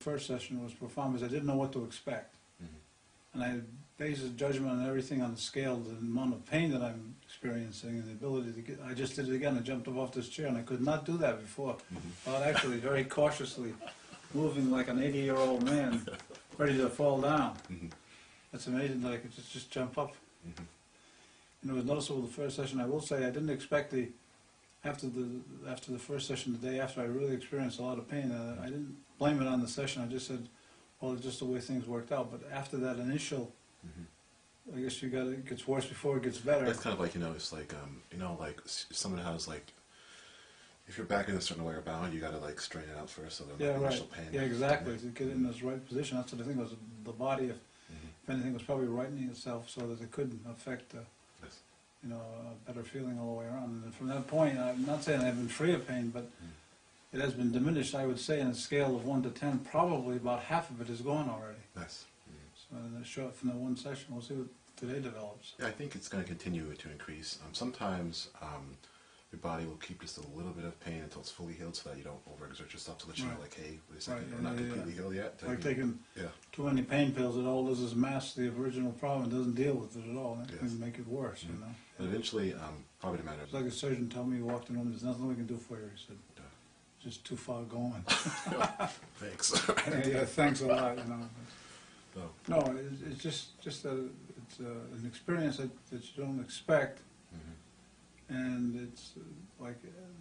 first session was profound because I didn't know what to expect. Mm-hmm. And I based a judgment on everything on the scale, the amount of pain that I'm experiencing and the ability to get, I just did it again. I jumped up off this chair and I could not do that before. Mm-hmm. Without actually very cautiously moving like an 80-year-old man ready to fall down. Mm-hmm. It's amazing that I could just jump up. Mm-hmm. And it was noticeable the first session. I will say I didn't expect after the first session, the day after, I really experienced a lot of pain. I didn't blame it on the session. I just said, well, it's just the way things worked out. But after that initial, I guess it gets worse before it gets better. That's kind of like, it's like, like someone has like, if your back in a certain way or bound, you got to like strain it out first, so there's initial pain. Yeah, exactly. To get in this right position. That's what I think was the body, if anything, was probably rightening itself so that it couldn't affect yes. A better feeling all the way around. And from that point, I'm not saying I've been free of pain, but it has been diminished. I would say, on a scale of 1 to 10, probably about half of it is gone already. Nice. So in the short, from the one session, we'll see what today develops. Yeah, I think it's going to continue to increase. Sometimes your body will keep just a little bit of pain until it's fully healed, so that you don't overexert yourself to let you know, like, hey, wait a second, I'm not completely healed yet. Like taking too many pain pills, it all does is mask the original problem. It doesn't deal with it at all. It can make it worse, But eventually, probably the matter. It's like a surgeon told me, he walked in the room, there's nothing we can do for you. He said, just too far going. Thanks. Yeah, thanks a lot, No, it's just it's an experience that you don't expect, and it's like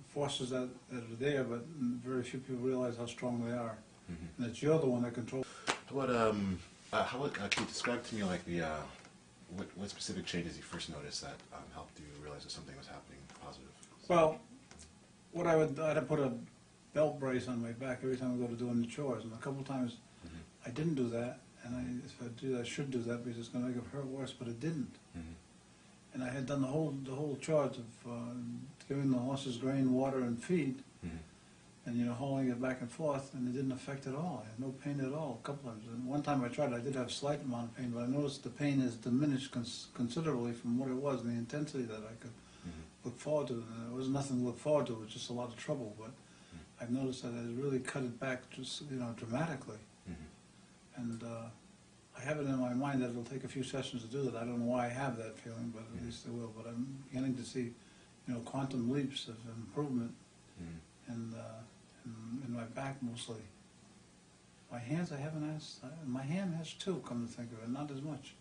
forces that are there, but very few people realize how strong they are, and that you're the one that controls. How would can you describe to me like the what specific changes you first noticed that helped you realize that something was happening positive? Well, I'd have put a belt brace on my back every time I go to doing the chores, and a couple times I didn't do that. And if I do, I should do that because it's going to make it hurt worse, but it didn't. And I had done the whole charge of giving the horses grain, water, and feed, and hauling it back and forth, and it didn't affect at all. I had no pain at all. A couple times, and one time I tried, I did have a slight amount of pain, but I noticed the pain is diminished considerably from what it was, and the intensity that I could look forward to. And there was nothing to look forward to; it was just a lot of trouble. But I've noticed that it really cut it back, just dramatically. And I have it in my mind that it'll take a few sessions to do that. I don't know why I have that feeling, but at least it will. But I'm beginning to see, quantum leaps of improvement, and in my back mostly. My hands, I haven't asked. My hand has too, come to think of it, not as much.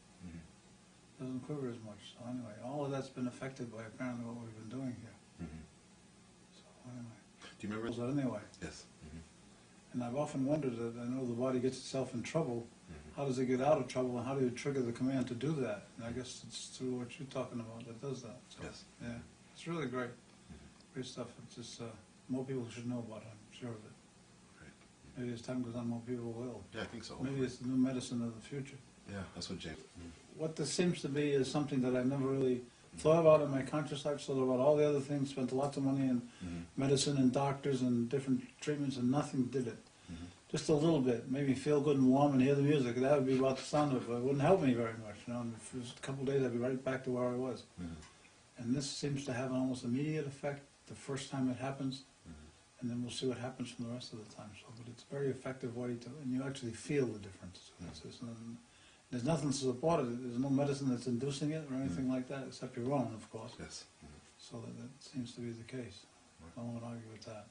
Doesn't quiver as much. So anyway, all of that's been affected by apparently what we've been doing here. So anyway. Do you remember? So anyway. Yes. And I've often wondered that I know the body gets itself in trouble. How does it get out of trouble, and how do you trigger the command to do that? And I guess it's through what you're talking about that does that. So, yes. Yeah, it's really great. Great stuff. It's just more people should know about it. I'm sure of it. Great. Maybe as time goes on, more people will. Yeah, I think so. Maybe it's the new medicine of the future. Yeah, that's what James. What this seems to be is something that I've never really thought about in my conscious life. Thought about all the other things, spent lots of money in medicine and doctors and different treatments, and nothing did it. Just a little bit, made me feel good and warm and hear the music. That would be about the sound of it, but it wouldn't help me very much. And for a couple of days, I'd be right back to where I was. And this seems to have an almost immediate effect the first time it happens, and then we'll see what happens from the rest of the time. So, but it's a very effective way to, and you actually feel the difference. There's nothing to support it. There's no medicine that's inducing it or anything like that, except your own, of course. Yes. So that seems to be the case. I won't argue with that.